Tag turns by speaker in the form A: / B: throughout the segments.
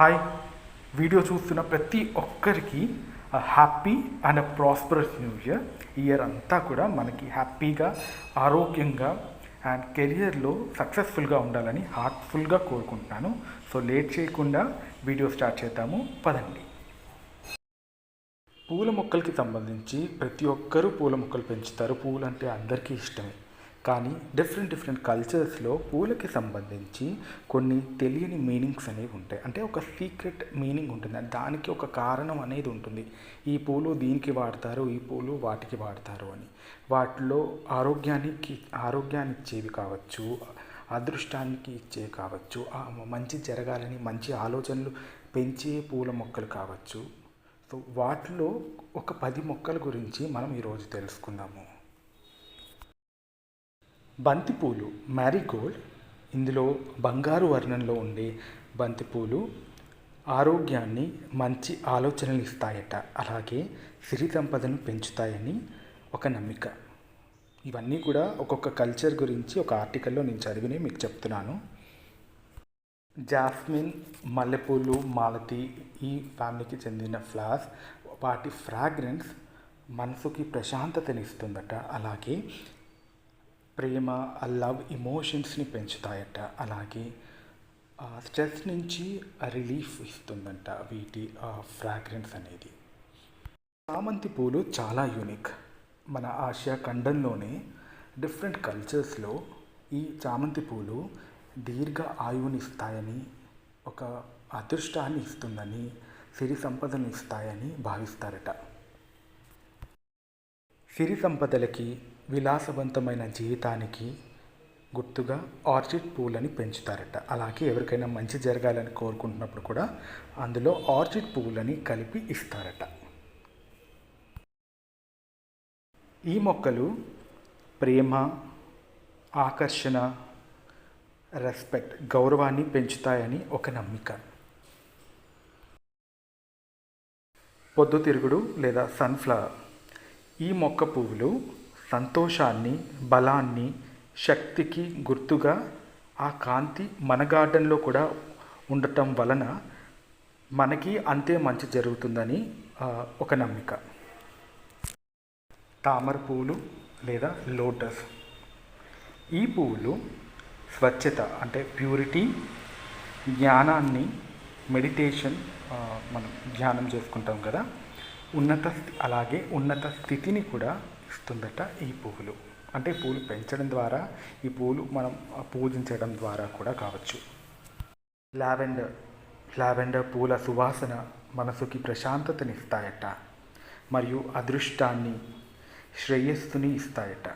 A: Hi, video చూస్తున్న ప్రతి ఒక్కరికి happy and prosperous new year అంతా కూడా మనకి హ్యాపీగా, ఆరోగ్యంగా అండ్ కెరియర్లో సక్సెస్ఫుల్గా ఉండాలని హార్ట్ఫుల్గా కోరుకుంటున్నాను. సో లేట్ చేయకుండా వీడియో స్టార్ట్ చేద్దాము, పదండి. పూల మొక్కలకి సంబంధించి ప్రతి ఒక్కరూ పూల మొక్కలు పెంచుతారు. పూలు అంటే అందరికీ ఇష్టమే. కానీ డిఫరెంట్ కల్చర్స్లో పూలకి సంబంధించి కొన్ని తెలియని మీనింగ్స్ అనేవి ఉంటాయి. అంటే ఒక సీక్రెట్ మీనింగ్ ఉంటుంది, దానికి ఒక కారణం అనేది ఉంటుంది. ఈ పూలు దీనికి వాడతారు, ఈ పూలు వాటికి వాడతారు అని. వాటిలో ఆరోగ్యాన్ని ఇచ్చేవి కావచ్చు, అదృష్టానికి ఇచ్చేవి కావచ్చు, మంచి జరగాలని మంచి ఆలోచనలు పెంచే పూల మొక్కలు కావచ్చు. సో వాటిలో ఒక 10 మొక్కల గురించి మనం ఈరోజు తెలుసుకుందాము. బంతిపూలు, మ్యారీగోల్డ్. ఇందులో బంగారు వర్ణంలో ఉండే బంతిపూలు ఆరోగ్యాన్ని, మంచి ఆలోచనలు ఇస్తాయట. అలాగే సిరి సంపదను పెంచుతాయని ఒక నమ్మిక. ఇవన్నీ కూడా ఒక్కొక్క కల్చర్ గురించి ఒక ఆర్టికల్లో నేను చదివినే మీకు చెప్తున్నాను. జాస్మిన్, మల్లెపూలు, మాలతి ఈ ఫ్యామిలీకి చెందిన ఫ్లవర్స్. వాటి ఫ్రాగ్రెన్స్ మనసుకి ప్రశాంతతనిస్తుందట. అలాగే ప్రేమ, లవ్, ఎమోషన్స్ని పెంచుతాయట. అలాగే స్ట్రెస్ నుంచి రిలీఫ్ ఇస్తుందంట వీటి ఫ్రాగ్రెన్స్ అనేది. చామంతి పూలు చాలా యూనిక్. మన ఆసియా ఖండంలోనే డిఫరెంట్ కల్చర్స్లో ఈ చామంతి పూలు దీర్ఘ ఆయువునిస్తాయని, ఒక అదృష్టాన్ని ఇస్తుందని, సిరి సంపదను ఇస్తాయని భావిస్తారట. సిరి సంపదలకి, విలాసవంతమైన జీవితానికి గుర్తుగా ఆర్చిడ్ పూలని పెంచుతారట. అలాగే ఎవరికైనా మంచి జరగాలని కోరుకుంటున్నప్పుడు కూడా అందులో ఆర్చిడ్ పూలని కలిపి ఇస్తారట. ఈ మొక్కలు ప్రేమ, ఆకర్షణ, రెస్పెక్ట్, గౌరవాన్ని పెంచుతాయని ఒక నమ్మిక. పొద్దుతిరుగుడు లేదా సన్ఫ్లవర్. ఈ మొక్క పువ్వులు సంతోషాన్ని, బలాన్ని, శక్తికి గుర్తుగా ఆ కాంతి మన గార్డెన్లో కూడా ఉండటం వలన మనకి అంతే మంచి జరుగుతుందని ఒక నమ్మిక. తామర పువ్వులు లేదా లోటస్. ఈ పువ్వులు స్వచ్ఛత అంటే ప్యూరిటీ, జ్ఞానాన్ని, మెడిటేషన్, మనం ధ్యానం చేసుకుంటాం కదా, అలాగే ఉన్నత స్థితిని కూడా ఇస్తుందట ఈ పువ్వులు. అంటే పూలు పెంచడం ద్వారా, ఈ పూలు మనం పూజించడం ద్వారా కూడా కావచ్చు. లావెండర్ పూల సువాసన మనసుకి ప్రశాంతతనిస్తాయట. మరియు అదృష్టాన్ని, శ్రేయస్సుని ఇస్తాయట.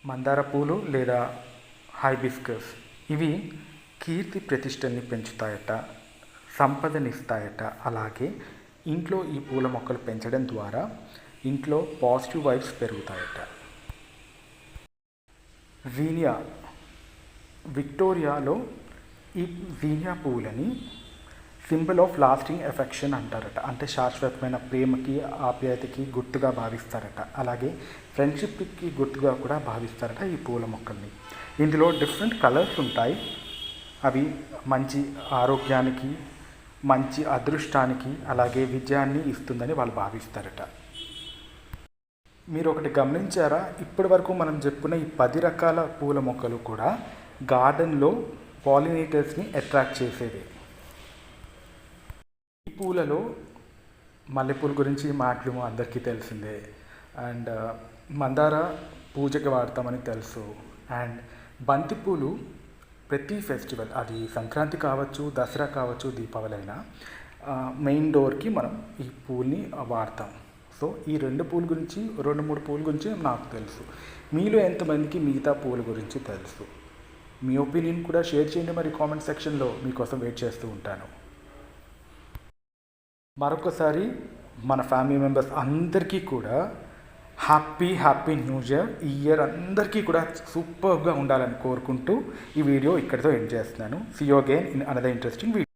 A: మందార పూలు లేదా హైబిస్కస్. ఇవి కీర్తి ప్రతిష్టల్ని పెంచుతాయట, సంపదనిస్తాయట. అలాగే ఇంట్లో ఈ పూల మొక్కలు పెంచడం ద్వారా ఇంట్లో పాజిటివ్ వైబ్స్ పెరుగుతాయట. జీనియా. విక్టోరియాలో ఈ జీనియా పువ్వులని సింబల్ ఆఫ్ లాస్టింగ్ ఎఫెక్షన్ అంటారట. అంటే శాశ్వతమైన ప్రేమకి, ఆప్యాయతకి గుర్తుగా భావిస్తారట. అలాగే ఫ్రెండ్షిప్కి గుర్తుగా కూడా భావిస్తారట ఈ పూల మొక్కల్ని. ఇందులో డిఫరెంట్ కలర్స్ ఉంటాయి. అవి మంచి ఆరోగ్యానికి, మంచి అదృష్టానికి, అలాగే విజయాన్ని ఇస్తుందని వాళ్ళు భావిస్తారట. మీరు ఒకటి గమనించారా? ఇప్పటి వరకు మనం చెప్పుకున్న ఈ 10 రకాల పూల మొక్కలు కూడా గార్డెన్లో పాలినేటర్స్ని అట్రాక్ట్ చేసేవి. ఈ పూలలో మల్లెపూల గురించి మాటలు అందరికీ తెలిసిందే. అండ్ మందార పూజకి వాడతామని తెలుసు. అండ్ బంతిపూలు ప్రతి ఫెస్టివల్, అది సంక్రాంతి కావచ్చు, దసరా కావచ్చు, దీపావళి అయినా మెయిన్ డోర్కి మనం ఈ పూల్ని వాడతాం. సో ఈ 2 పూల గురించి, 2-3 పూల గురించి నాకు తెలుసు. మీలో ఎంతమందికి మిగతా పూల గురించి తెలుసు? మీ ఒపీనియన్ కూడా షేర్ చేయండి. మరి కామెంట్ సెక్షన్లో మీకోసం వెయిట్ చేస్తూ ఉంటాను. మరొకసారి మన ఫ్యామిలీ మెంబర్స్ అందరికీ కూడా హ్యాపీ న్యూ ఇయర్. ఈ ఇయర్ అందరికీ కూడా సూపర్గా ఉండాలని కోరుకుంటూ ఈ వీడియో ఇక్కడితో ఎండ్ చేస్తున్నాను. See you again in another interesting video.